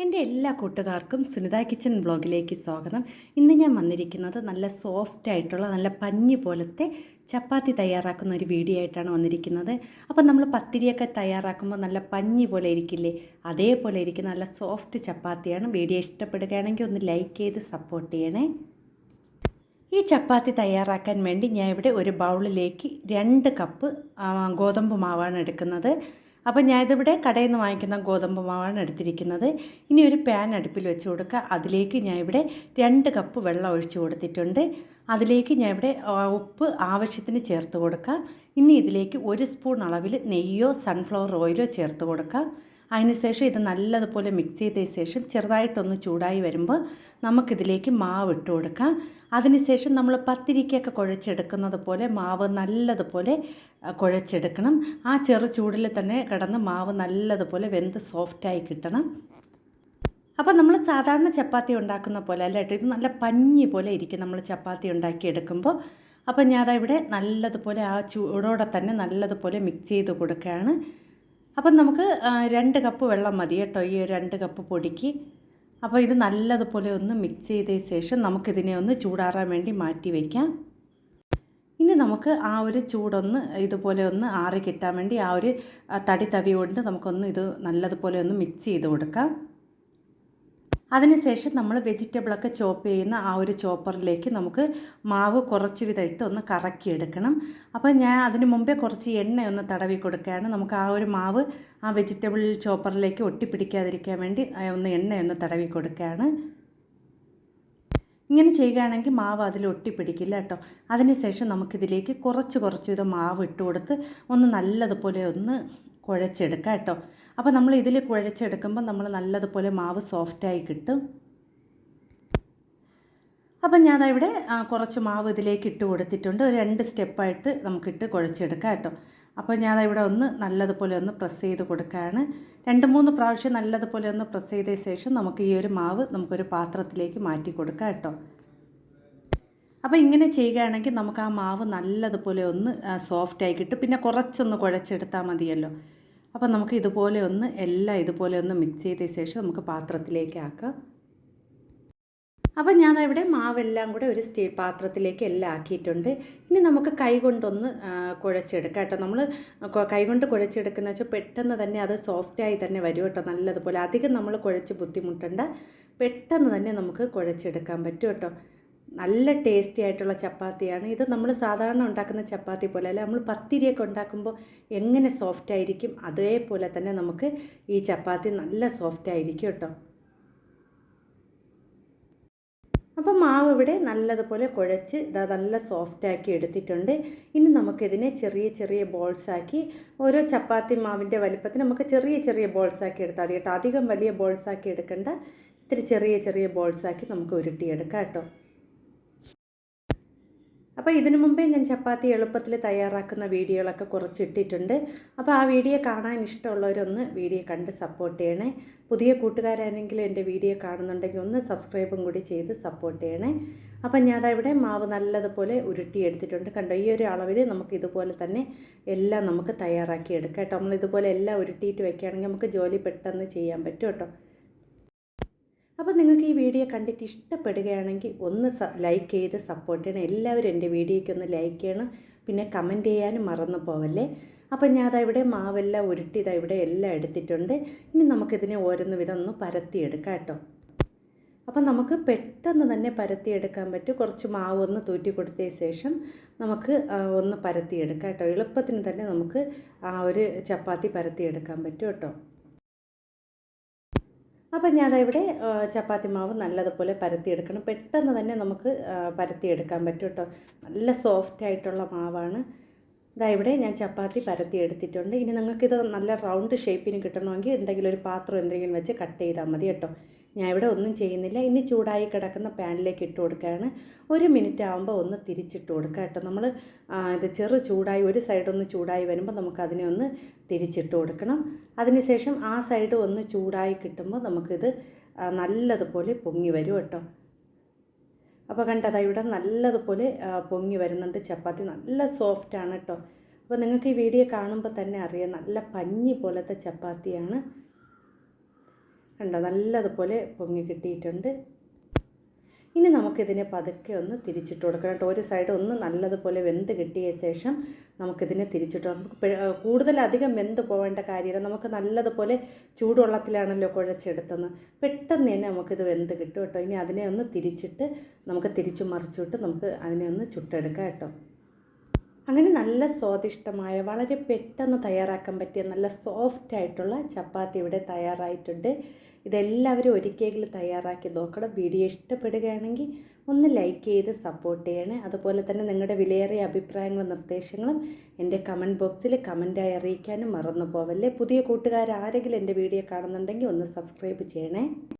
എൻ്റെ എല്ലാ കൂട്ടുകാർക്കും സുനിത കിച്ചൻ വ്ളോഗിലേക്ക് സ്വാഗതം. ഇന്ന് ഞാൻ വന്നിരിക്കുന്നത് നല്ല സോഫ്റ്റ് ആയിട്ടുള്ള നല്ല പഞ്ഞി പോലത്തെ ചപ്പാത്തി തയ്യാറാക്കുന്ന ഒരു വീഡിയോ ആയിട്ടാണ് വന്നിരിക്കുന്നത്. അപ്പോൾ നമ്മൾ പത്തിരിയൊക്കെ തയ്യാറാക്കുമ്പോൾ നല്ല പഞ്ഞി പോലെ ഇരിക്കില്ലേ, അതേപോലെ ഇരിക്കുന്ന നല്ല സോഫ്റ്റ് ചപ്പാത്തിയാണ്. വീഡിയോ ഇഷ്ടപ്പെടുകയാണെങ്കിൽ ഒന്ന് ലൈക്ക് ചെയ്ത് സപ്പോർട്ട് ചെയ്യണേ. ഈ ചപ്പാത്തി തയ്യാറാക്കാൻ വേണ്ടി ഞാൻ ഇവിടെ ഒരു ബൗളിലേക്ക് 2 കപ്പ് ഗോതമ്പ് മാവാണ് എടുക്കുന്നത്. അപ്പോൾ ഞാനിതിവിടെ കടയിൽ നിന്ന് വാങ്ങിക്കുന്ന ഗോതമ്പ് മാവാണ് എടുത്തിരിക്കുന്നത്. ഇനി ഒരു പാൻ അടുപ്പിൽ വെച്ച് കൊടുക്കുക. അതിലേക്ക് ഞാൻ ഇവിടെ 2 കപ്പ് വെള്ളം ഒഴിച്ച് കൊടുത്തിട്ടുണ്ട്. അതിലേക്ക് ഞാൻ ഇവിടെ ഉപ്പ് ആവശ്യത്തിന് ചേർത്ത് കൊടുക്കുക. ഇനി ഇതിലേക്ക് 1 സ്പൂൺ അളവിൽ നെയ്യോ സൺഫ്ലവർ ഓയിലോ ചേർത്ത് കൊടുക്കുക. അതിനുശേഷം ഇത് നല്ലതുപോലെ മിക്സ് ചെയ്തതിന് ശേഷം ചെറുതായിട്ടൊന്ന് ചൂടായി വരുമ്പോൾ നമുക്കിതിലേക്ക് മാവ് ഇട്ട് കൊടുക്കാം. അതിനുശേഷം നമ്മൾ പത്തിരിക്കൊക്കെ കുഴച്ചെടുക്കുന്നത് പോലെ മാവ് നല്ലതുപോലെ കുഴച്ചെടുക്കണം. ആ ചെറു ചൂടിൽ തന്നെ കിടന്ന് മാവ് നല്ലതുപോലെ വെന്ത് സോഫ്റ്റായി കിട്ടണം. അപ്പോൾ നമ്മൾ സാധാരണ ചപ്പാത്തി ഉണ്ടാക്കുന്ന പോലെ അല്ല കേട്ടോ, ഇത് നല്ല പഞ്ഞി പോലെ ഇരിക്കും നമ്മൾ ചപ്പാത്തി ഉണ്ടാക്കിയെടുക്കുമ്പോൾ. അപ്പോൾ ഞാനതിവിടെ നല്ലതുപോലെ ആ ചൂടോടെ തന്നെ നല്ലതുപോലെ മിക്സ് ചെയ്ത് കൊടുക്കുകയാണ്. അപ്പം നമുക്ക് 2 കപ്പ് വെള്ളം മതി കേട്ടോ ഈ 2 കപ്പ് പൊടിക്ക്. അപ്പോൾ ഇത് നല്ലതുപോലെ ഒന്ന് മിക്സ് ചെയ്തതിന് ശേഷം നമുക്കിതിനെ ഒന്ന് ചൂടാറാൻ വേണ്ടി മാറ്റി വയ്ക്കാം. ഇനി നമുക്ക് ആ ഒരു ചൂടൊന്ന് ഇതുപോലെ ഒന്ന് ആറി കിട്ടാൻ വേണ്ടി ആ ഒരു തവി കൊണ്ട് നമുക്കൊന്ന് ഇത് നല്ലതുപോലെ ഒന്ന് മിക്സ് ചെയ്ത് കൊടുക്കാം. അതിനുശേഷം നമ്മൾ വെജിറ്റബിളൊക്കെ ചോപ്പ് ചെയ്യുന്ന ആ ഒരു ചോപ്പറിലേക്ക് നമുക്ക് മാവ് കുറച്ച് വിധം ഇട്ട് ഒന്ന് കറക്കിയെടുക്കണം. അപ്പോൾ ഞാൻ അതിന് മുമ്പേ കുറച്ച് എണ്ണ ഒന്ന് തടവി കൊടുക്കുകയാണ്. നമുക്ക് ആ ഒരു മാവ് ആ വെജിറ്റബിൾ ചോപ്പറിലേക്ക് ഒട്ടിപ്പിടിക്കാതിരിക്കാൻ വേണ്ടി ഒന്ന് എണ്ണയൊന്ന് തടവി കൊടുക്കുകയാണ്. ഇങ്ങനെ ചെയ്യുകയാണെങ്കിൽ മാവ് അതിൽ ഒട്ടിപ്പിടിക്കില്ല കേട്ടോ. അതിനുശേഷം നമുക്കിതിലേക്ക് കുറച്ച് വിധം മാവ് ഇട്ട് കൊടുത്ത് ഒന്ന് നല്ലതുപോലെ ഒന്ന് കുഴച്ചെടുക്കാം കേട്ടോ. അപ്പോൾ നമ്മൾ ഇതിൽ കുഴച്ചെടുക്കുമ്പോൾ നമ്മൾ നല്ലതുപോലെ മാവ് സോഫ്റ്റായി കിട്ടും. അപ്പം ഞാനവിടെ കുറച്ച് മാവ് ഇതിലേക്ക് ഇട്ട് കൊടുത്തിട്ടുണ്ട്. ഒരു 2 സ്റ്റെപ്പായിട്ട് നമുക്കിട്ട് കുഴച്ചെടുക്കാം കേട്ടോ. അപ്പോൾ ഞാനവിടെ ഒന്ന് നല്ലതുപോലെ ഒന്ന് പ്രസ് ചെയ്ത് കൊടുക്കുകയാണ്. 2-3 പ്രാവശ്യം നല്ലതുപോലെ ഒന്ന് പ്രസ് ചെയ്തതിന് ശേഷം നമുക്ക് ഈ ഒരു മാവ് നമുക്കൊരു പാത്രത്തിലേക്ക് മാറ്റി കൊടുക്കാം കേട്ടോ. അപ്പോൾ ഇങ്ങനെ ചെയ്യുകയാണെങ്കിൽ നമുക്ക് ആ മാവ് നല്ലതുപോലെ ഒന്ന് സോഫ്റ്റായി കിട്ടും. പിന്നെ കുറച്ചൊന്ന് കുഴച്ചെടുത്താൽ മതിയല്ലോ. അപ്പോൾ നമുക്ക് ഇതുപോലെ ഒന്ന് എല്ലാം ഇതുപോലെ ഒന്ന് മിക്സ് ചെയ്തതിന് ശേഷം നമുക്ക് പാത്രത്തിലേക്ക് ആക്കാം. അപ്പോൾ ഞാനവിടെ മാവെല്ലാം കൂടെ ഒരു സ്റ്റീൽ പാത്രത്തിലേക്ക് എല്ലാം ആക്കിയിട്ടുണ്ട്. ഇനി നമുക്ക് കൈ കൊണ്ടൊന്ന് കുഴച്ചെടുക്കാം കേട്ടോ. നമ്മൾ കൈ കൊണ്ട് കുഴച്ചെടുക്കുന്ന വെച്ചാൽ പെട്ടെന്ന് തന്നെ അത് സോഫ്റ്റായി തന്നെ വരും കേട്ടോ. നല്ലതുപോലെ അധികം നമ്മൾ കുഴച്ച് ബുദ്ധിമുട്ടണ്ട, പെട്ടെന്ന് തന്നെ നമുക്ക് കുഴച്ചെടുക്കാൻ പറ്റും കേട്ടോ. നല്ല ടേസ്റ്റി ആയിട്ടുള്ള ചപ്പാത്തിയാണ് ഇത്. നമ്മൾ സാധാരണ ഉണ്ടാക്കുന്ന ചപ്പാത്തി പോലെ അല്ല, നമ്മൾ പത്തിരിയൊക്കെ ഉണ്ടാക്കുമ്പോൾ എങ്ങനെ സോഫ്റ്റ് ആയിരിക്കും അതേപോലെ തന്നെ നമുക്ക് ഈ ചപ്പാത്തി നല്ല സോഫ്റ്റ് ആയിരിക്കും കേട്ടോ. അപ്പോൾ മാവ് ഇവിടെ നല്ലതുപോലെ കുഴച്ച് നല്ല സോഫ്റ്റാക്കി എടുത്തിട്ടുണ്ട്. ഇനി നമുക്കിതിനെ ചെറിയ ബോൾസാക്കി ഓരോ ചപ്പാത്തി മാവിൻ്റെ വലിപ്പത്തിന് നമുക്ക് ചെറിയ ബോൾസാക്കി എടുത്താൽ മതി കേട്ടോ. അധികം വലിയ ബോൾസാക്കി എടുക്കണ്ട, ഇത്തിരി ചെറിയ ബോൾസാക്കി നമുക്ക് ഉരുട്ടിയെടുക്കാം കേട്ടോ. അപ്പോൾ ഇതിനു മുമ്പേ ഞാൻ ചപ്പാത്തി എളുപ്പത്തിൽ തയ്യാറാക്കുന്ന വീഡിയോകളൊക്കെ കുറച്ച് ഇട്ടിട്ടുണ്ട്. അപ്പോൾ ആ വീഡിയോ കാണാൻ ഇഷ്ടമുള്ളവരൊന്ന് വീഡിയോ കണ്ട് സപ്പോർട്ട് ചെയ്യണേ. പുതിയ കൂട്ടുകാരാണെങ്കിൽ എൻ്റെ വീഡിയോ കാണുന്നുണ്ടെങ്കിൽ ഒന്ന് സബ്സ്ക്രൈബും കൂടി ചെയ്ത് സപ്പോർട്ട് ചെയ്യണേ. അപ്പം ഞാനവിടെ മാവ് നല്ലതുപോലെ ഉരുട്ടിയെടുത്തിട്ടുണ്ട് കണ്ടോ. ഈ ഒരു അളവിൽ നമുക്ക് ഇതുപോലെ തന്നെ എല്ലാം നമുക്ക് തയ്യാറാക്കി എടുക്കാം കേട്ടോ. നമ്മളിതുപോലെ എല്ലാം ഉരുട്ടിയിട്ട് വയ്ക്കുകയാണെങ്കിൽ നമുക്ക് ജോലി പെട്ടെന്ന് ചെയ്യാൻ പറ്റും കേട്ടോ. അപ്പോൾ നിങ്ങൾക്ക് ഈ വീഡിയോ കണ്ടിട്ട് ഇഷ്ടപ്പെടുകയാണെങ്കിൽ ഒന്ന് ലൈക്ക് ചെയ്ത് സപ്പോർട്ട് ചെയ്യണം. എല്ലാവരും എൻ്റെ വീഡിയോയ്ക്ക് ഒന്ന് ലൈക്ക് ചെയ്യണം, പിന്നെ കമൻറ്റ് ചെയ്യാനും മറന്നു പോവല്ലേ. അപ്പോൾ ഞാനവിടെ മാവെല്ലാം ഉരുട്ടി ഇവിടെ എല്ലാം എടുത്തിട്ടുണ്ട്. ഇനി നമുക്കിതിനെ ഓരോന്ന് വിധം ഒന്ന് പരത്തിയെടുക്കാം കേട്ടോ. അപ്പം നമുക്ക് പെട്ടെന്ന് തന്നെ പരത്തിയെടുക്കാൻ പറ്റും. കുറച്ച് മാവ് ഒന്ന് തൂറ്റി കൊടുത്തതിന് ശേഷം നമുക്ക് ഒന്ന് പരത്തിയെടുക്കാം കേട്ടോ. എളുപ്പത്തിന് തന്നെ നമുക്ക് ആ ഒരു ചപ്പാത്തി പരത്തിയെടുക്കാൻ പറ്റും കേട്ടോ. അപ്പം ഞാനവിടെ ചപ്പാത്തി മാവ് നല്ലതുപോലെ പരത്തിയെടുക്കണം. പെട്ടെന്ന് തന്നെ നമുക്ക് പരത്തിയെടുക്കാൻ പറ്റും കേട്ടോ. നല്ല സോഫ്റ്റായിട്ടുള്ള മാവാണ്. ഇവിടെ ഞാൻ ചപ്പാത്തി പരത്തിയെടുത്തിട്ടുണ്ട്. ഇനി നിങ്ങൾക്കിത് നല്ല റൗണ്ട് ഷേപ്പിന് കിട്ടണമെങ്കിൽ എന്തെങ്കിലും ഒരു പാത്രം എന്തെങ്കിലും വെച്ച് കട്ട് ചെയ്താൽ മതി കേട്ടോ. ഞാൻ ഇവിടെ ഒന്നും ചെയ്യുന്നില്ല. ഇനി ചൂടായി കിടക്കുന്ന പാനിലേക്ക് ഇട്ട് കൊടുക്കുകയാണ്. 1 മിനിറ്റ് ആകുമ്പോൾ ഒന്ന് തിരിച്ചിട്ട് കൊടുക്കുക കേട്ടോ. നമ്മൾ ഇത് ചൂടായി ഒരു സൈഡൊന്ന് ചൂടായി വരുമ്പോൾ നമുക്കതിനെ ഒന്ന് തിരിച്ചിട്ട് കൊടുക്കണം. അതിനുശേഷം ആ സൈഡ് ഒന്ന് ചൂടായി കിട്ടുമ്പോൾ നമുക്കിത് നല്ലതുപോലെ പൊങ്ങി വരും കേട്ടോ. അപ്പോൾ കണ്ടത് ഇവിടെ നല്ലതുപോലെ പൊങ്ങി വരുന്നുണ്ട്. ചപ്പാത്തി നല്ല സോഫ്റ്റാണ് കേട്ടോ. അപ്പോൾ നിങ്ങൾക്ക് ഈ വീഡിയോ കാണുമ്പോൾ തന്നെ അറിയാം നല്ല പഞ്ഞി പോലത്തെ ചപ്പാത്തിയാണ്. കണ്ടോ, നല്ലതുപോലെ പൊങ്ങി കിട്ടിയിട്ടുണ്ട്. ഇനി നമുക്കിതിനെ പതുക്കെ ഒന്ന് തിരിച്ചിട്ട് കൊടുക്കണം കേട്ടോ. ഒരു സൈഡ് ഒന്ന് നല്ലതുപോലെ വെന്ത് കിട്ടിയ ശേഷം നമുക്കിതിനെ തിരിച്ചിട്ട് കൊടുക്കണം. കൂടുതലധികം വെന്ത് പോവേണ്ട കാര്യമില്ല. നമുക്ക് നല്ലതുപോലെ ചൂടുവെള്ളത്തിലാണല്ലോ കുഴച്ചെടുത്തത്, പെട്ടെന്ന് തന്നെ നമുക്കിത് വെന്ത് കിട്ടും കേട്ടോ. ഇനി അതിനെ ഒന്ന് തിരിച്ചിട്ട് നമുക്ക് തിരിച്ചു മറിച്ചിട്ട് നമുക്ക് അതിനെ ഒന്ന് ചുട്ടെടുക്കാം കേട്ടോ. അങ്ങനെ നല്ല സ്വാദിഷ്ടമായ വളരെ പെട്ടെന്ന് തയ്യാറാക്കാൻ പറ്റിയ നല്ല സോഫ്റ്റ് ആയിട്ടുള്ള ചപ്പാത്തി ഇവിടെ തയ്യാറായിട്ടുണ്ട്. ഇതെല്ലാവരും ഒരിക്കലെങ്കിലും തയ്യാറാക്കി നോക്കണം. വീഡിയോ ഇഷ്ടപ്പെടുകയാണെങ്കിൽ ഒന്ന് ലൈക്ക് ചെയ്ത് സപ്പോർട്ട് ചെയ്യണേ. അതുപോലെ തന്നെ നിങ്ങളുടെ വിലയേറിയ അഭിപ്രായങ്ങളും നിർദ്ദേശങ്ങളും എൻ്റെ കമൻറ്റ് ബോക്സിൽ കമൻറ്റായി അറിയിക്കാനും മറന്നു പോവല്ലേ. പുതിയ കൂട്ടുകാർ ആരെങ്കിലും എൻ്റെ വീഡിയോ കാണുന്നുണ്ടെങ്കിൽ ഒന്ന് സബ്സ്ക്രൈബ് ചെയ്യണേ.